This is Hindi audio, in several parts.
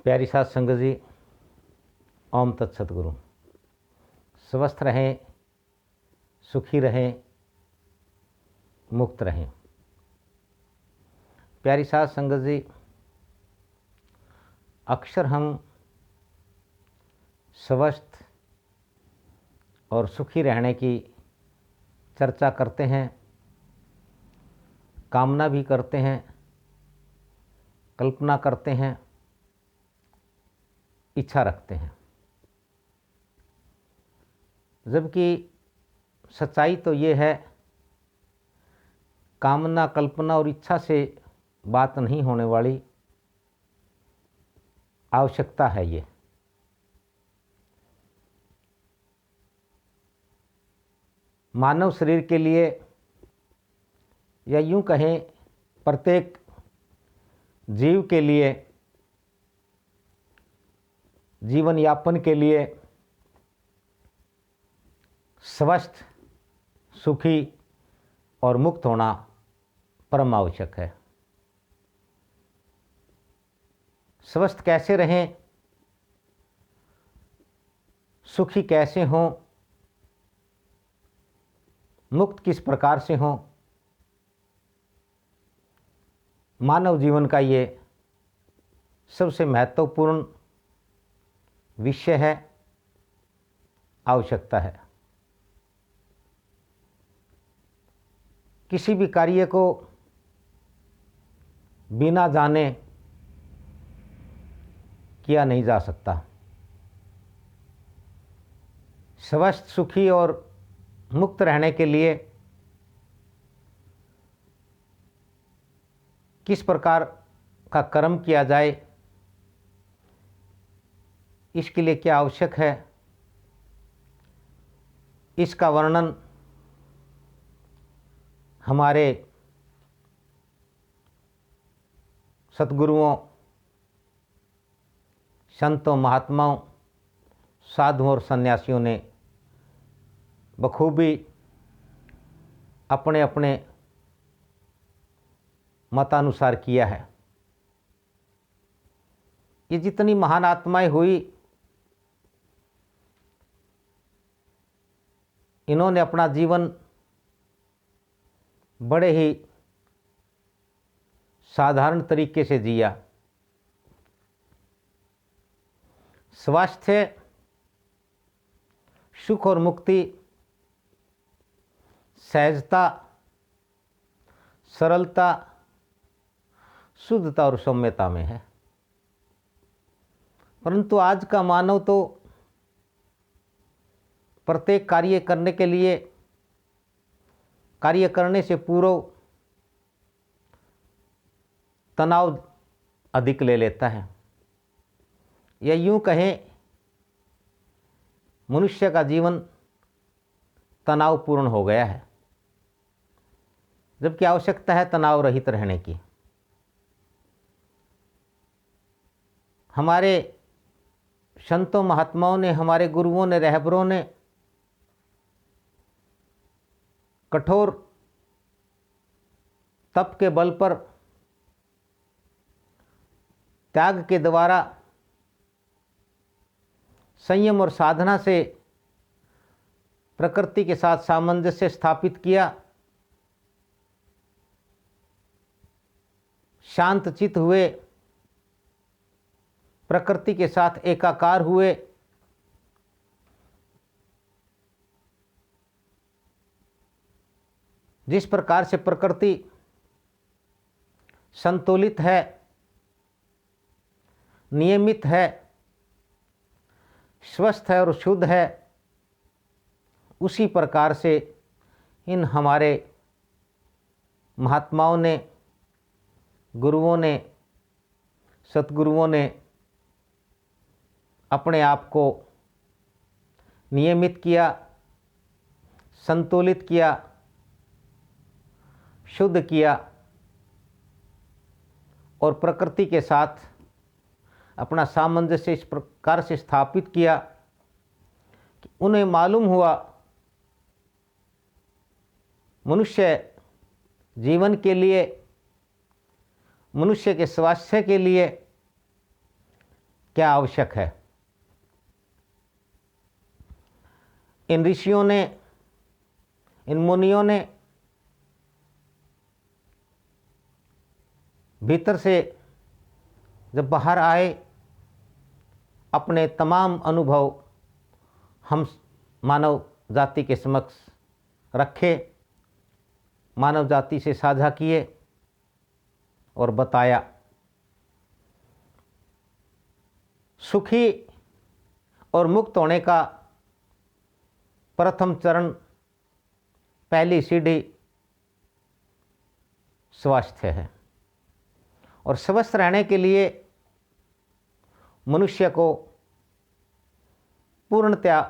प्यारी साध संगत जी, ओम तत्सतगुरु। स्वस्थ रहें, सुखी रहें, मुक्त रहें। प्यारी साध संगत जी, अक्सर हम स्वस्थ और सुखी रहने की चर्चा करते हैं, कामना भी करते हैं, कल्पना करते हैं, इच्छा रखते हैं। जबकि सच्चाई तो ये है, कामना, कल्पना और इच्छा से बात नहीं होने वाली, आवश्यकता है ये। मानव शरीर के लिए, या यूं कहें प्रत्येक जीव के लिए, जीवन यापन के लिए स्वस्थ, सुखी और मुक्त होना परम आवश्यक है। स्वस्थ कैसे रहें, सुखी कैसे हों, मुक्त किस प्रकार से हों, मानव जीवन का ये सबसे महत्वपूर्ण विषय है, आवश्यकता है। किसी भी कार्य को बिना जाने किया नहीं जा सकता। स्वस्थ, सुखी और मुक्त रहने के लिए किस प्रकार का कर्म किया जाए, इसके लिए क्या आवश्यक है, इसका वर्णन हमारे सद्गुरुओं, संतों, महात्माओं, साधुओं और सन्यासियों ने बखूबी अपने अपने मतानुसार किया है। ये जितनी महान आत्माएं हुई, इन्होंने अपना जीवन बड़े ही साधारण तरीके से जिया। स्वास्थ्य, सुख और मुक्ति सहजता, सरलता, शुद्धता और सौम्यता में है। परंतु आज का मानव तो प्रत्येक कार्य करने के लिए, कार्य करने से पूर्व तनाव अधिक ले लेता है, या यूं कहें मनुष्य का जीवन तनावपूर्ण हो गया है, जबकि आवश्यकता है तनाव रहित रहने की। हमारे संतों, महात्माओं ने, हमारे गुरुओं ने, रहबरों ने कठोर तप के बल पर, त्याग के द्वारा, संयम और साधना से प्रकृति के साथ सामंजस्य स्थापित किया, शांत चित्त हुए, प्रकृति के साथ एकाकार हुए, जिस प्रकार से प्रकृति संतुलित है, नियमित है, स्वस्थ है और शुद्ध है, उसी प्रकार से इन हमारे महात्माओं ने, गुरुओं ने, सतगुरुओं ने अपने आप को नियमित किया, संतुलित किया, शुद्ध किया और प्रकृति के साथ अपना सामंजस्य इस प्रकार से स्थापित किया कि उन्हें मालूम हुआ मनुष्य जीवन के लिए, मनुष्य के स्वास्थ्य के लिए क्या आवश्यक है। इन ऋषियों ने, इन मुनियों ने भीतर से जब बाहर आए, अपने तमाम अनुभव हम मानव जाति के समक्ष रखे, मानव जाति से साझा किए और बताया। सुखी और मुक्त होने का प्रथम चरण, पहली सीढ़ी स्वास्थ्य है। और स्वस्थ रहने के लिए मनुष्य को पूर्णतया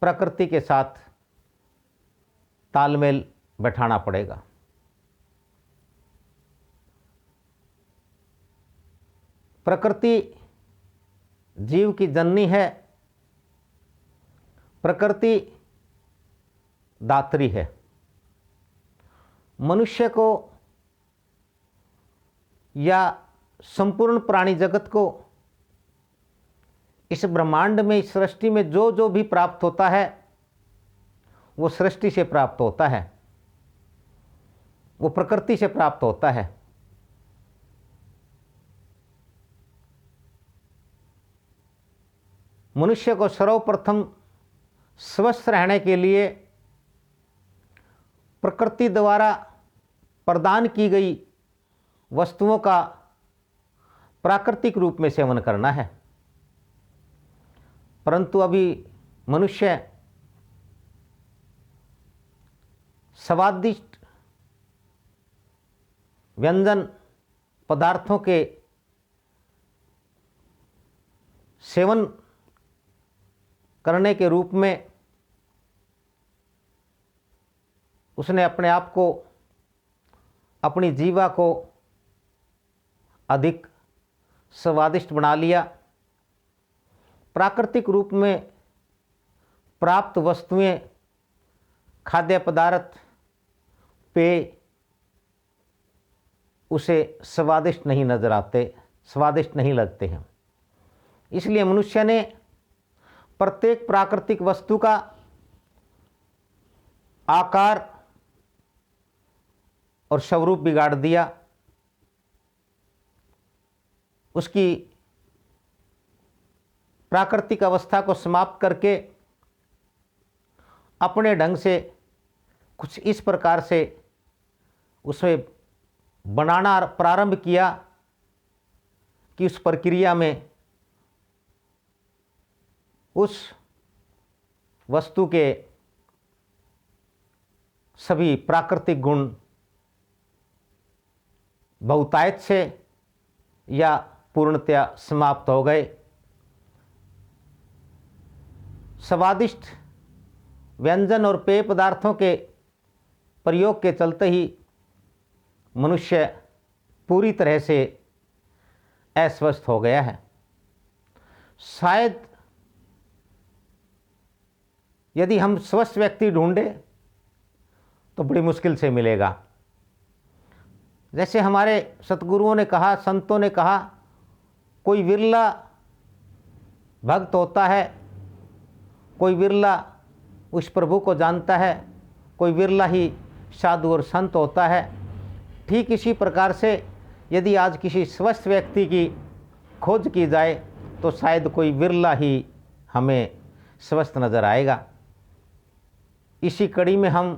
प्रकृति के साथ तालमेल बैठाना पड़ेगा। प्रकृति जीव की जननी है, प्रकृति दात्री है। मनुष्य को या संपूर्ण प्राणी जगत को इस ब्रह्मांड में, इस सृष्टि में जो जो भी प्राप्त होता है वो सृष्टि से प्राप्त होता है, वो प्रकृति से प्राप्त होता है। मनुष्य को सर्वप्रथम स्वस्थ रहने के लिए प्रकृति द्वारा प्रदान की गई वस्तुओं का प्राकृतिक रूप में सेवन करना है। परंतु अभी मनुष्य स्वादिष्ट व्यंजन पदार्थों के सेवन करने के रूप में उसने अपने आप को, अपनी जीवा को अधिक स्वादिष्ट बना लिया। प्राकृतिक रूप में प्राप्त वस्तुएं, खाद्य पदार्थ, पेय उसे स्वादिष्ट नहीं नजर आते, स्वादिष्ट नहीं लगते हैं। इसलिए मनुष्य ने प्रत्येक प्राकृतिक वस्तु का आकार और स्वरूप बिगाड़ दिया, उसकी प्राकृतिक अवस्था को समाप्त करके अपने ढंग से कुछ इस प्रकार से उसे बनाना प्रारंभ किया कि उस प्रक्रिया में उस वस्तु के सभी प्राकृतिक गुण बहुतायत से या पूर्णतया समाप्त हो गए। स्वादिष्ट व्यंजन और पेय पदार्थों के प्रयोग के चलते ही मनुष्य पूरी तरह से अस्वस्थ हो गया है। शायद यदि हम स्वस्थ व्यक्ति ढूंढे तो बड़ी मुश्किल से मिलेगा। जैसे हमारे सतगुरुओं ने कहा, संतों ने कहा, कोई विरला भक्त होता है, कोई विरला उस प्रभु को जानता है, कोई विरला ही साधु और संत होता है। ठीक इसी प्रकार से यदि आज किसी स्वस्थ व्यक्ति की खोज की जाए तो शायद कोई विरला ही हमें स्वस्थ नज़र आएगा। इसी कड़ी में हम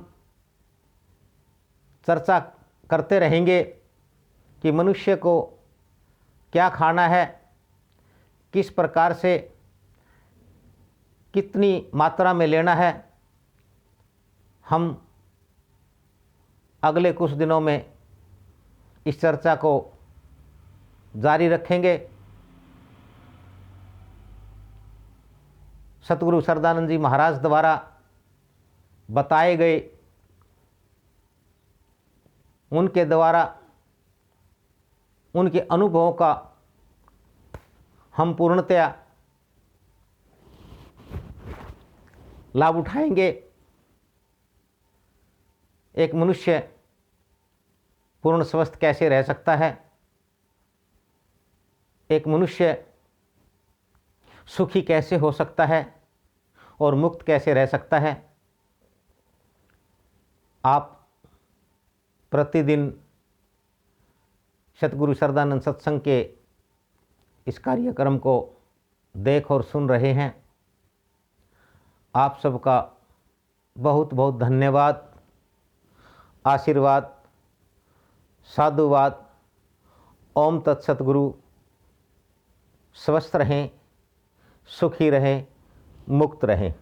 चर्चा करते रहेंगे कि मनुष्य को क्या खाना है, किस प्रकार से, कितनी मात्रा में लेना है। हम अगले कुछ दिनों में इस चर्चा को जारी रखेंगे। सतगुरु सरदानंद जी महाराज द्वारा बताए गए, उनके द्वारा उनके अनुभवों का हम पूर्णतया लाभ उठाएंगे। एक मनुष्य पूर्ण स्वस्थ कैसे रह सकता है, एक मनुष्य सुखी कैसे हो सकता है और मुक्त कैसे रह सकता है। आप प्रतिदिन सतगुरु सरदानंद सत्संग के इस कार्यक्रम को देख और सुन रहे हैं। आप सबका बहुत बहुत धन्यवाद, आशीर्वाद, साधुवाद। ओम तत्सतगुरु। स्वस्थ रहें, सुखी रहें, मुक्त रहें।